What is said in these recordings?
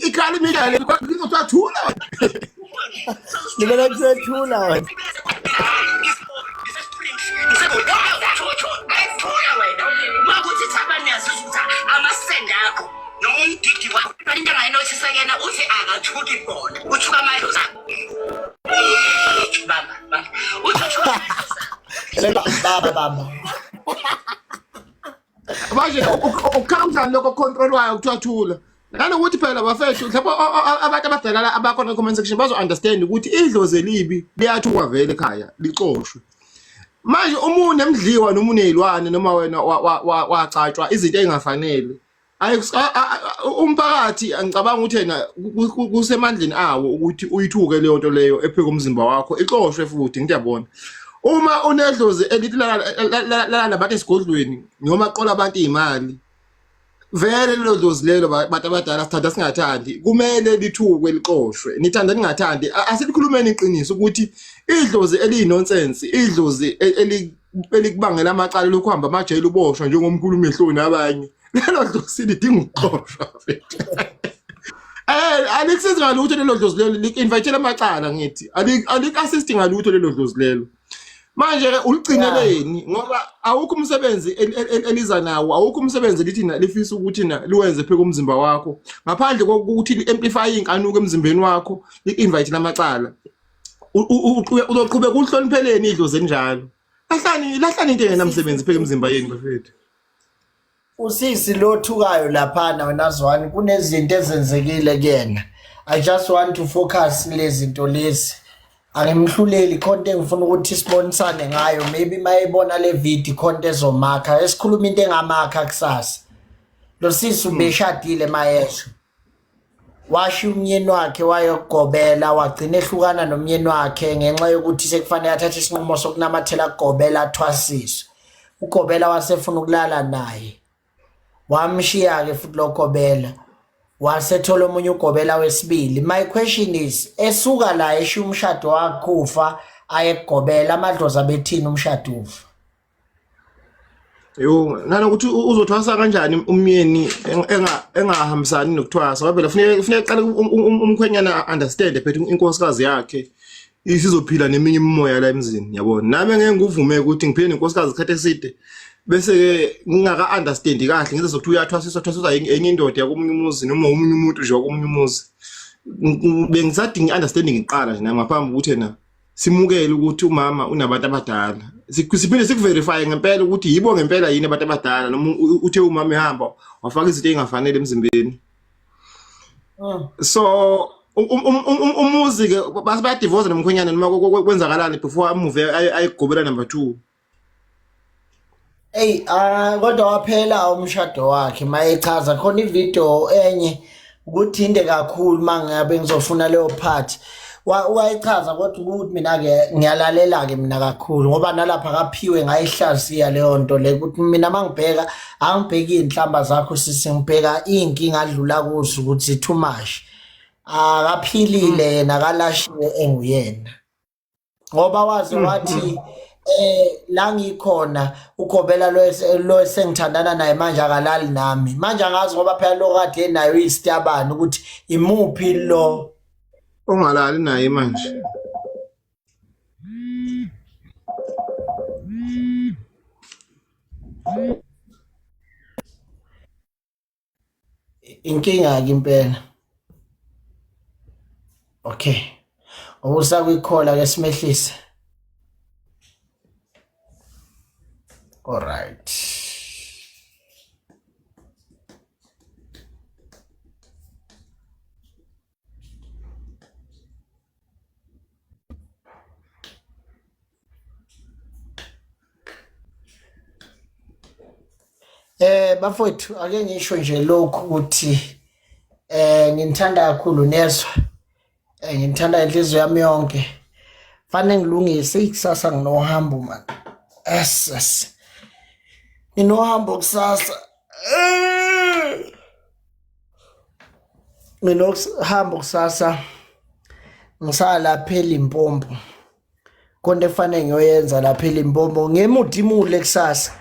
ikhala imidlalo ngizothathula Ngibona kusethula wena. Makuthi Thabani yazuzutha amasenda akho noma umdidi wakho into engayinothisa yena uthi akathuki bona uthuka amadlozi akho baba Baba. manje ukukhamzana lokho controlwayo ukuthathula nanokuthi phela bafethu mhlawumbe abantu abadala abakhona e-comment section bazo-understand ukuthi idlozi elibi liyathuka vele ekhaya licoshwe manje uma unemdliwa noma uney'lwane noma wena wacatshwa izinto ey'ngafanele umphakathi angicabanga ukuthi yena kusemandleni awo ukuthi uyithuke leyo nto leyo epheka umzimba wakho ixoshwe futhi ngiyabona uma unedlozi elithi lala nabantu esigodlweni noma qola abantu iy'mali vele lelo dlozi lelo bantu abadala sithanda singathandi kumele lithukwe liqoshwe nithanda ningathandi asilikhulumeni iqiniso ukuthi idlozi eliyi-nonsense idlozi elikubangela amacala lokuhamba amajele uboshwa njengomkhulumi ehloni abanye lelo dlozi lidinga ukuqoshwa alikusizi ngalutho lelo dlozi lelo lik-invayithela amacala ngithi alik-assisti ngalutho lelo dlozi lelo manje uligcineleni ngoba awukho umsebenzi eliza nawo awukho umsebenzi elithina lifisa ukuthi na liwenze pheka umzimba wakho ngaphandle kokuthi li-amplify inkanuko emzimbeni wakho li-invite lamacala uzoqhubeka uhlonipheleni idlozi enjalo lahlani into engena msebenzi pheka imizimba yenu bafethu Usisi lothukayo laphana wena Zwani kunezinto ezenzekile kuyena. I just want to focus lezi zinto lezi. Angimhluleli content engifuna ukuthi sibonisane ngayo maybe mayibona le video content ezomakha esikhuluma into engamakha kusasa lo sisi ubeshadile mayesho washo umyeni wakhe wayogobela wagcina ehlukana nomyeni wakhe ngenxa yokuthi sekufanele athathe isinqumo sokunamathela kugobela athwasiswe ugobela wasefuna ukulala naye wamshiya ke futhi lokobela wasethola omunye ugobela wesibili. My question is esuka la esho umshado wakhufa ayegobela amadlozi abethini umshado ufa yo nanokuthi uzothwasa kanjani umyeni engahambisani nokuthwasa ngoba phela kufanele qala umkhwenyana understand phethe inkosikazi yakhe isizophila neminye imimoya la emzini yabona nami ngeke nguvume ukuthi ngiphile nenkosikazi isikhathi eside bese ke ngingaka understand kahle ngize sokuthi uyathwasiswa enye indoda yakomunye umuzi noma umunye umuntu nje wakomunye umuzi bengisadinga understanding iqala nje ngaphambi ukuthi yena simukele ukuthi umama unabantu abadala siphinde sikuverify ngempela ukuthi yibo ngempela yini abantu abadala noma uthe umama ehamba wafaka izinto ezingafanele emzimbeni so umuzi ke basiba divorce nomkhwenyana noma kwenzakalani before amove ayigobela number 2 Hey kodwa waphela umshado wakhe mayechaza khona ivideo enye ukuthi inde kakhulu mangabe ngizofuna leyo part wayichaza kodwa ukuthi mina ke ngiyalalela ke mina kakhulu ngoba nalapha kaphiwe ngayihlaziya leyo nto le ukuthi mina mangibheka angibheki inhlamba zakho sisi ngibheka inkinga adlula kuzo ukuthi too much akaphilile yena kalashiwe enguyena ngoba wazi wathi la ngikhona ugobela lo sengithandana naye manje akalali nami manje angazi ngoba phela lo kade nayo istabani ukuthi imuphi lo ongalali naye manje inkinga ke impela okay usakuyikhola ke simehlise all right bafowethu ake ngisho nje lokhu ukuthi ngithanda kakhulu nezwe ngithanda inhliziyo yami yonke fanele ngilungise ikusasa nginohambo man yes nginohambo kusasa nginohambo kusasa ngisala lapha eLimpopo konke efanele ngiyoyenza lapha eLimpopo ngemudimule kusasa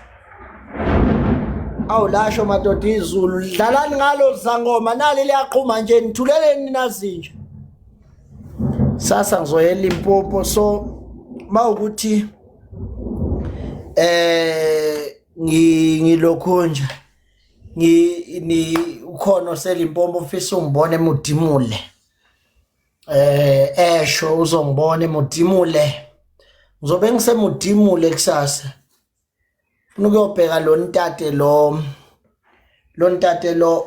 Awu lasho madoda izulu dlalani ngalo zangoma nali liyaqhuma nje nithuleleni nazinje. Sasa ngizoyela Limpopo so mawukuthi ngilokho nje ni ukhono seLimpopo ufisa ungibone emudimule esho uzongibona emudimule ngizobe ngisemudimule kusasa ufuna ukuyobheka lo ntate lo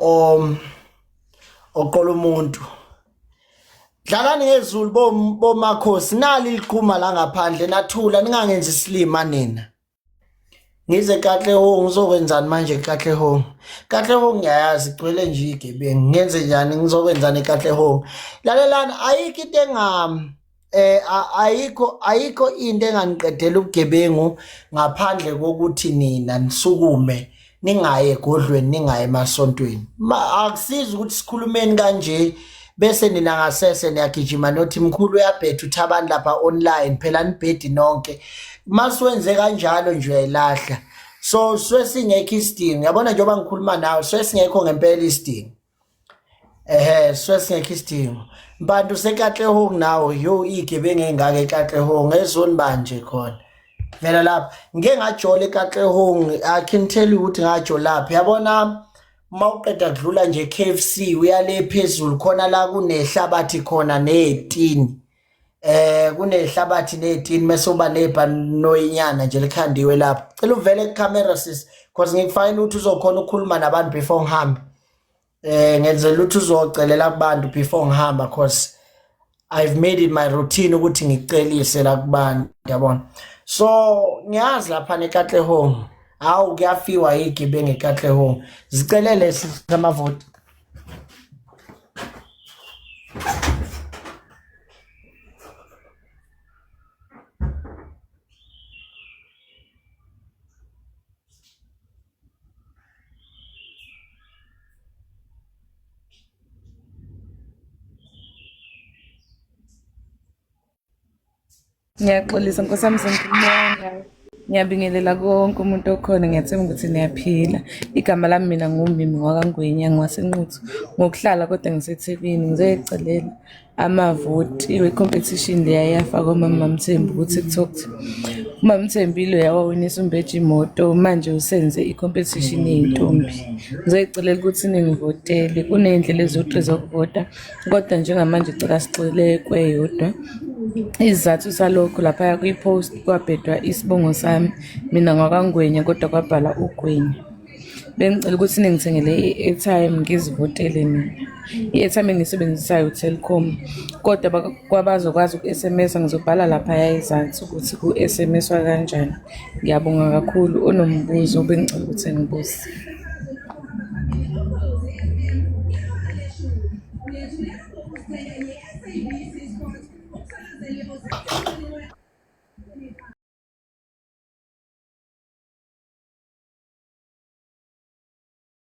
oqola umuntu dlalani ngezulu bomakhosi nali liqhuma la ngaphandle nathula ningangenzi isilima nina ngize Katlehong ngizokwenzani manje Katlehong ngiyayazi igcwele nje igebengu ngenze njani ngizokwenzani Katlehong lalelana ayikho into ayikho into enganiqedela ubugebengu ngaphandle kokuthi nina nisukume ningaye egodlweni ningaye emasontweni akusizi ukuthi sikhulumeni kanje bese nina ngasese niyagijima nothi mkhulu uyabhetha uthi abantu lapha online phela nibhedi nonke masiwenze kanjalo nje uyayilahla so swesingekho isidingo yabona njengoba ngikhuluma nawe swesingekho ngempela isidingo swesingekho isidingo bantu seKatlehong nawo yo igebengu engake eKatlehong ezoni banje khona vela lapha ngeke ngajola eKatlehong I can tell you ukuthi ngajola lapha yabona mawuqeda kudlula nje KFC uyale phezulu khona la kunehlabathi khona nezitini kunehlabathi nezitini mase uba nebhanoyinyana nje likhandiwe lapha cela uvele kucamera sis because ngikufayela ukuthi uzokhona ukukhuluma nabantu before ngihambe ngenzela ukuthi uzocelela kubantu before ngihamba because I've made it my routine ukuthi ngicelise la kubantu yabona so ngiyazi lapha neKatlehong awu kuyafiwa igebengu eKatlehong zicelele samavoti Ngiyaxolisa Nkosi yami sengikhuluma ngiyabingelela konke umuntu okhona ngiyathemba ukuthi niyaphila igama lami mina ngumimi wakwaNgwenya ngiwasenquthu ngokuhlala kodwa ngiseThekwini ngizoyicelela amavoti iwe-competition leya yafakwa uMama Mthembu ku-TikTok. uMama Mthembu ilo yawawinisa uMbeji imoto manje usenze i-competition yey'ntombi ngizoyicelela ukuthi ningivotele kuney'ndlela eziwu-3 zokuvota kodwa njengamanje cela sixele kweyodwa. Isizathu salokho laphaya kwi-post kwabhedwa isibongo sami mina ngwakwaNgwenya kodwa kwabhala uGwenya. Bengicela ukuthi ningithengele i-airtime ngizivotele mina. I-airtime engiyisebenzisayo uTelkom kodwa kwabazokwazi uku-SMS ngizobhala laphaya izathu ukuthi ku-SMS wa kanjani. Ngiyabonga kakhulu onombuzo bengicela ukuthi ngibuze.